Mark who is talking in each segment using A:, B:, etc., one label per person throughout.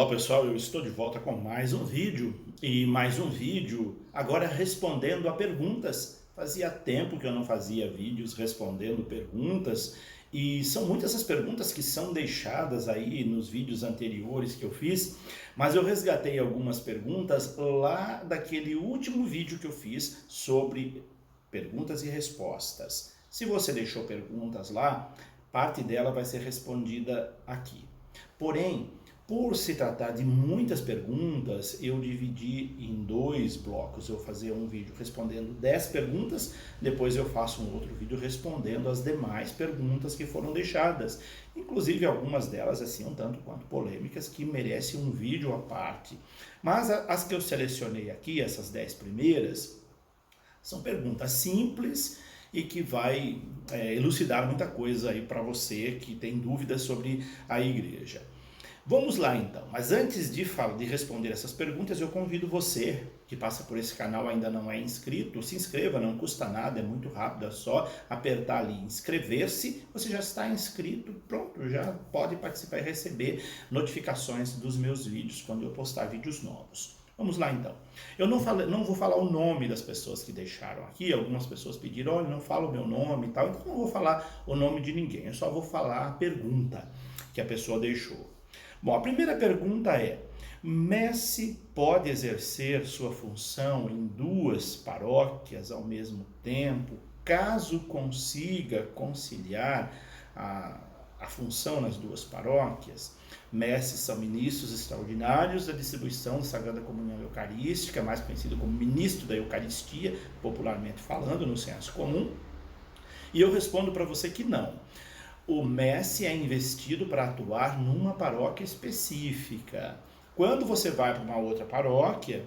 A: Olá pessoal, eu estou de volta com mais um vídeo agora respondendo a perguntas. Fazia tempo que eu não fazia vídeos respondendo perguntas e são muitas as perguntas que são deixadas aí nos vídeos anteriores que eu fiz, mas eu resgatei algumas perguntas lá daquele último vídeo que eu fiz sobre perguntas e respostas. Se você deixou perguntas lá, parte dela vai ser respondida aqui. Porém, por se tratar de muitas perguntas, eu dividi em dois blocos. Eu vou fazer um vídeo respondendo 10 perguntas, depois eu faço um outro vídeo respondendo as demais perguntas que foram deixadas. Inclusive algumas delas assim um tanto quanto polêmicas, que merecem um vídeo à parte. Mas as que eu selecionei aqui, essas 10 primeiras, são perguntas simples e que vai elucidar muita coisa aí para você que tem dúvidas sobre a igreja. Vamos lá então, mas antes de responder essas perguntas, eu convido você que passa por esse canal ainda não é inscrito, se inscreva, não custa nada, é muito rápido, é só apertar ali inscrever-se, você já está inscrito, pronto, já pode participar e receber notificações dos meus vídeos quando eu postar vídeos novos. Vamos lá então. Eu não vou falar o nome das pessoas que deixaram aqui, algumas pessoas pediram, olha, não fala o meu nome e tal, então não vou falar o nome de ninguém, eu só vou falar a pergunta que a pessoa deixou. Bom, a primeira pergunta é: Messi pode exercer sua função em duas paróquias ao mesmo tempo, caso consiga conciliar a função nas duas paróquias? Messi são ministros extraordinários da distribuição da Sagrada Comunhão Eucarística, mais conhecido como ministro da Eucaristia, popularmente falando, no senso comum. E eu respondo para você que não. O Messi é investido para atuar numa paróquia específica. Quando você vai para uma outra paróquia,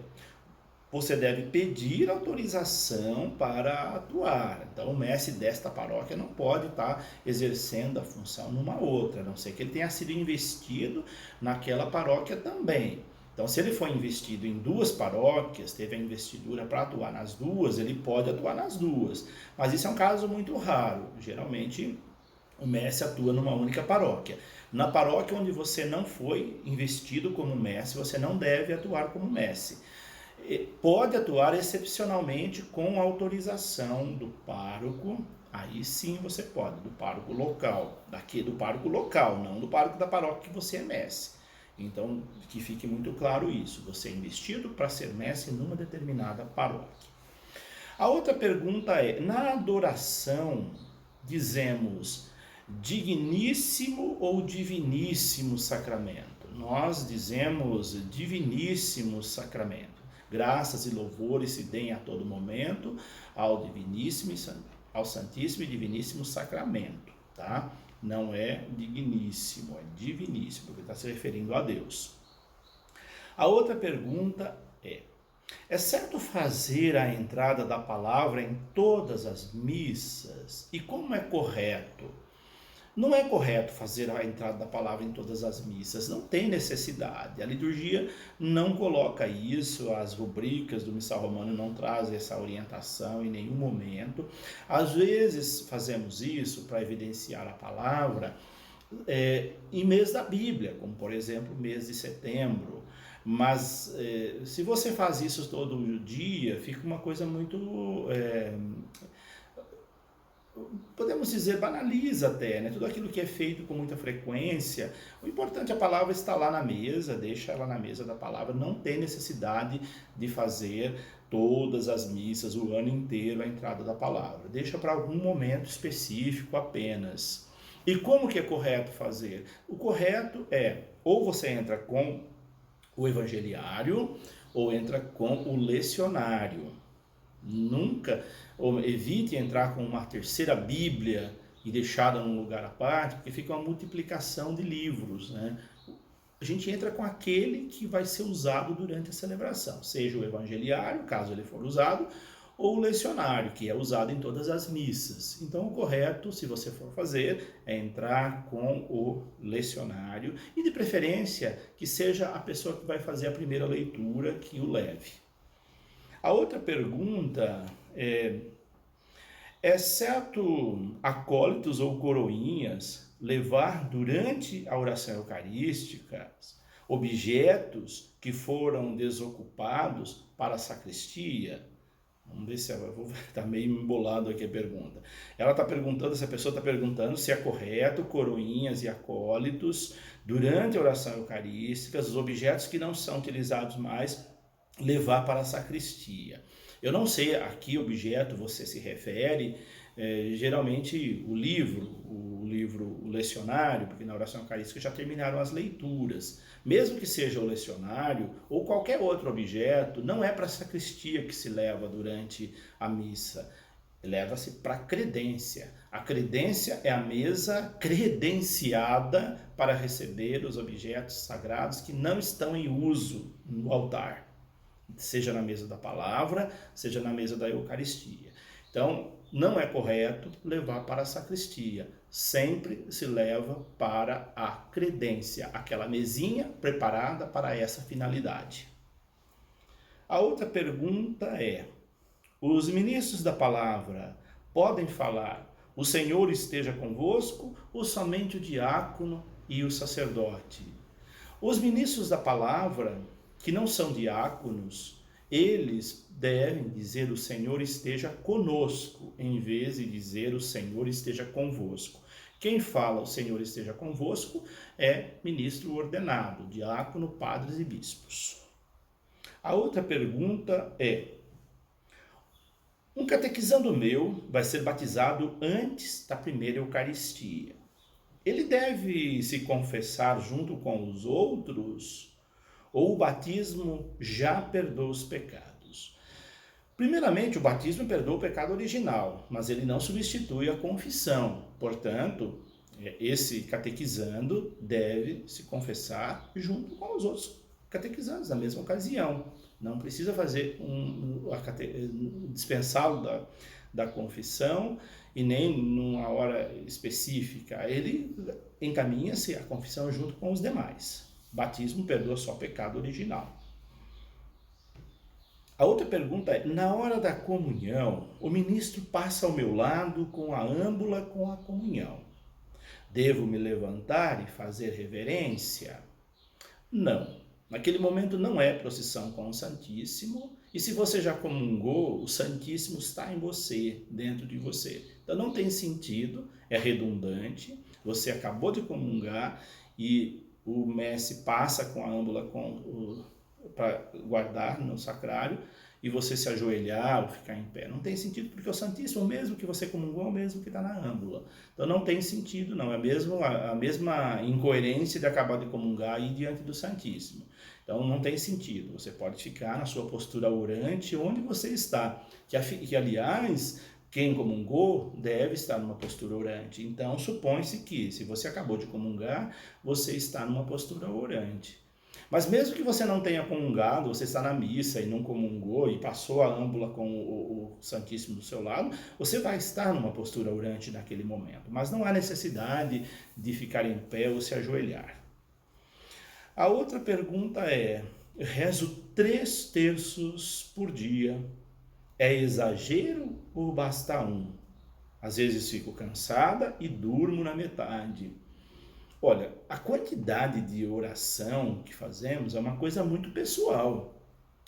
A: você deve pedir autorização para atuar. Então, o Messi desta paróquia não pode estar exercendo a função numa outra, a não ser que ele tenha sido investido naquela paróquia também. Então, se ele foi investido em duas paróquias, teve a investidura para atuar nas duas, ele pode atuar nas duas. Mas isso é um caso muito raro. Geralmente, o Messi atua numa única paróquia. Na paróquia onde você não foi investido como Messi, você não deve atuar como Messi. Pode atuar excepcionalmente com autorização do pároco, aí sim você pode, do pároco local, do pároco local, não do pároco da paróquia que você é Messi. Então, que fique muito claro isso, você é investido para ser Messi numa determinada paróquia. A outra pergunta é: na adoração dizemos digníssimo ou diviníssimo sacramento? Nós dizemos diviníssimo sacramento. Graças e louvores se deem a todo momento ao diviníssimo, ao santíssimo e diviníssimo sacramento, tá? Não é digníssimo, é diviníssimo, porque está se referindo a Deus. A outra pergunta é certo fazer a entrada da palavra em todas as missas? E como é correto? Não é correto fazer a entrada da palavra em todas as missas, não tem necessidade. A liturgia não coloca isso, as rubricas do Missal Romano não trazem essa orientação em nenhum momento. Às vezes fazemos isso para evidenciar a palavra em mês da Bíblia, como por exemplo o mês de setembro. Mas se você faz isso todo dia, fica uma coisa muito... podemos dizer, banaliza até, né? Tudo aquilo que é feito com muita frequência. O importante é a palavra estar lá na mesa, deixa ela na mesa da palavra, não tem necessidade de fazer todas as missas, o ano inteiro, a entrada da palavra. Deixa para algum momento específico apenas. E como que é correto fazer? O correto é, ou você entra com o evangeliário, ou entra com o lecionário. Nunca, ou evite entrar com uma terceira Bíblia e deixá-la num lugar à parte, porque fica uma multiplicação de livros, né? A gente entra com aquele que vai ser usado durante a celebração, seja o evangeliário, caso ele for usado, ou o lecionário, que é usado em todas as missas. Então, o correto, se você for fazer, é entrar com o lecionário, e de preferência que seja a pessoa que vai fazer a primeira leitura que o leve. A outra pergunta é certo acólitos ou coroinhas levar durante a oração eucarística objetos que foram desocupados para a sacristia? Vamos ver se está meio embolado aqui a pergunta. Ela está perguntando, essa pessoa está perguntando se é correto coroinhas e acólitos, durante a oração eucarística, os objetos que não são utilizados mais, levar para a sacristia. Eu não sei a que objeto você se refere, geralmente o lecionário, porque na oração eucarística já terminaram as leituras. Mesmo que seja o lecionário ou qualquer outro objeto, não é para a sacristia que se leva durante a missa. Leva-se para a credência. A credência é a mesa credenciada para receber os objetos sagrados que não estão em uso no altar, seja na mesa da palavra, seja na mesa da Eucaristia. Então, não é correto levar para a sacristia. Sempre se leva para a credência, aquela mesinha preparada para essa finalidade. A outra pergunta é: os ministros da palavra podem falar "o Senhor esteja convosco" ou somente o diácono e o sacerdote? Os ministros da palavra, que não são diáconos, eles devem dizer "o Senhor esteja conosco", em vez de dizer "o Senhor esteja convosco". Quem fala "o Senhor esteja convosco" é ministro ordenado, diácono, padres e bispos. A outra pergunta é: um catequizando meu vai ser batizado antes da primeira Eucaristia. Ele deve se confessar junto com os outros? Ou o batismo já perdoa os pecados? Primeiramente, o batismo perdoa o pecado original, mas ele não substitui a confissão. Portanto, esse catequizando deve se confessar junto com os outros catequizandos na mesma ocasião. Não precisa fazer dispensá-lo da confissão e nem numa hora específica. Ele encaminha-se à confissão junto com os demais. Batismo perdoa só o pecado original. A outra pergunta é: na hora da comunhão, o ministro passa ao meu lado com a âmbula com a comunhão. Devo me levantar e fazer reverência? Não. Naquele momento não é procissão com o Santíssimo, e se você já comungou, o Santíssimo está em você, dentro de você. Então não tem sentido, é redundante, você acabou de comungar e o mestre passa com a âmbula para guardar no sacrário e você se ajoelhar ou ficar em pé. Não tem sentido, porque o Santíssimo, mesmo que você comungou, é o mesmo que está na âmbula. Então não tem sentido, não. É a mesma incoerência de acabar de comungar e ir diante do Santíssimo. Então não tem sentido. Você pode ficar na sua postura orante onde você está. Que aliás, quem comungou deve estar numa postura orante. Então supõe-se que, se você acabou de comungar, você está numa postura orante. Mas mesmo que você não tenha comungado, você está na missa e não comungou e passou a âmbula com o Santíssimo do seu lado, você vai estar numa postura orante naquele momento. Mas não há necessidade de ficar em pé ou se ajoelhar. A outra pergunta é: rezo 3 terços por dia. É exagero ou basta 1? Às vezes fico cansada e durmo na metade. Olha, a quantidade de oração que fazemos é uma coisa muito pessoal.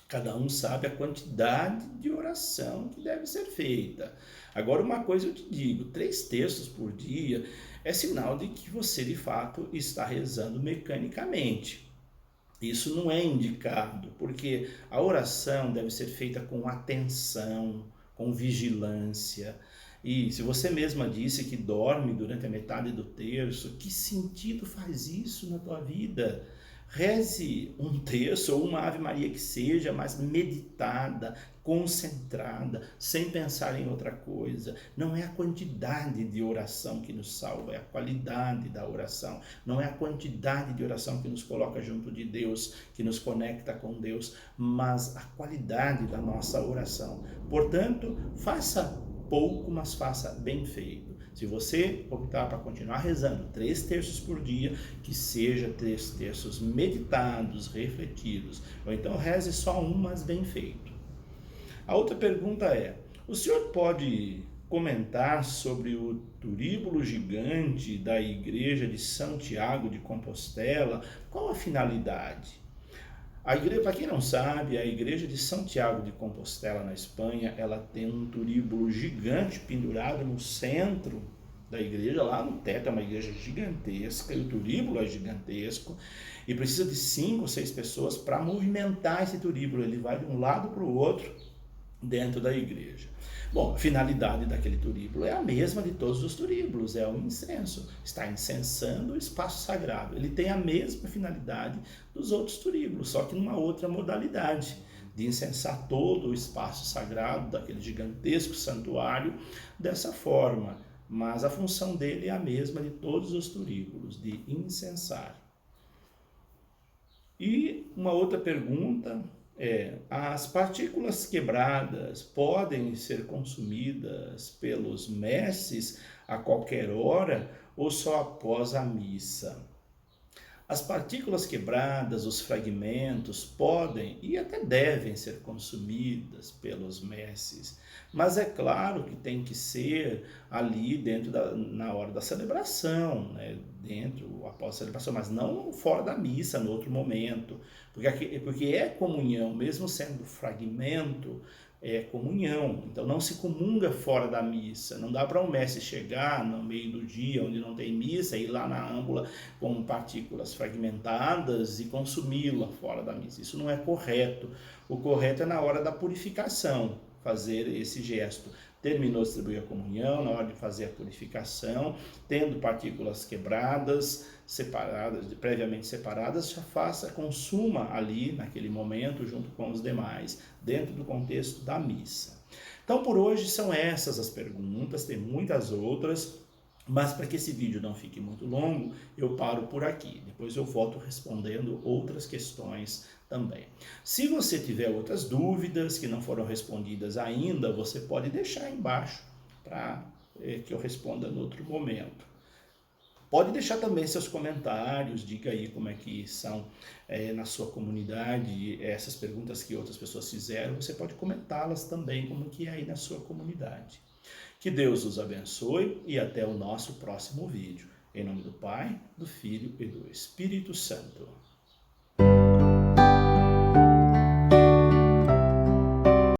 A: Cada um sabe a quantidade de oração que deve ser feita. Agora, uma coisa eu te digo: 3 terços por dia é sinal de que você, de fato, está rezando mecanicamente. Isso não é indicado, porque a oração deve ser feita com atenção, com vigilância. E se você mesma disse que dorme durante a metade do terço, que sentido faz isso na tua vida? Reze 1 terço ou uma Ave Maria que seja, mas meditada, concentrada, sem pensar em outra coisa. Não é a quantidade de oração que nos salva, é a qualidade da oração. Não é a quantidade de oração que nos coloca junto de Deus, que nos conecta com Deus, mas a qualidade da nossa oração. Portanto, faça pouco, mas faça bem feito. Se você optar para continuar rezando 3 terços por dia, que seja 3 terços meditados, refletidos, ou então reze só um, mas bem feito. A outra pergunta é: o senhor pode comentar sobre o turíbulo gigante da igreja de Santiago de Compostela. Qual a finalidade? A igreja, para quem não sabe, a igreja de Santiago de Compostela, na Espanha, ela tem um turíbulo gigante pendurado no centro da igreja, lá no teto. É uma igreja gigantesca, e o turíbulo é gigantesco, e precisa de 5 ou 6 pessoas para movimentar esse turíbulo. Ele vai de um lado para o outro dentro da igreja. Bom, a finalidade daquele turíbulo é a mesma de todos os turíbulos, é o incenso, está incensando o espaço sagrado. Ele tem a mesma finalidade dos outros turíbulos, só que numa outra modalidade, de incensar todo o espaço sagrado daquele gigantesco santuário dessa forma. Mas a função dele é a mesma de todos os turíbulos, de incensar. E uma outra pergunta é: as partículas quebradas podem ser consumidas pelos mestres a qualquer hora ou só após a missa? As partículas quebradas, os fragmentos, podem e até devem ser consumidas pelos messes, mas é claro que tem que ser ali na hora da celebração, né? Dentro, após a celebração, mas não fora da missa, no outro momento, porque é comunhão, mesmo sendo fragmento, é comunhão. Então não se comunga fora da missa. Não dá para um mestre chegar no meio do dia, onde não tem missa, ir lá na âmbula com partículas fragmentadas e consumi-la fora da missa. Isso não é correto. O correto é na hora da purificação fazer esse gesto. Terminou de distribuir a comunhão, na hora de fazer a purificação, tendo partículas quebradas, separadas, previamente separadas, já faça, consuma ali naquele momento junto com os demais, dentro do contexto da missa. Então por hoje são essas as perguntas, tem muitas outras, mas para que esse vídeo não fique muito longo, eu paro por aqui. Depois eu volto respondendo outras questões também. Se você tiver outras dúvidas que não foram respondidas ainda, você pode deixar aí embaixo para que eu responda em outro momento. Pode deixar também seus comentários, diga aí como é que são na sua comunidade, essas perguntas que outras pessoas fizeram, você pode comentá-las também, como que é aí na sua comunidade. Que Deus os abençoe e até o nosso próximo vídeo. Em nome do Pai, do Filho e do Espírito Santo.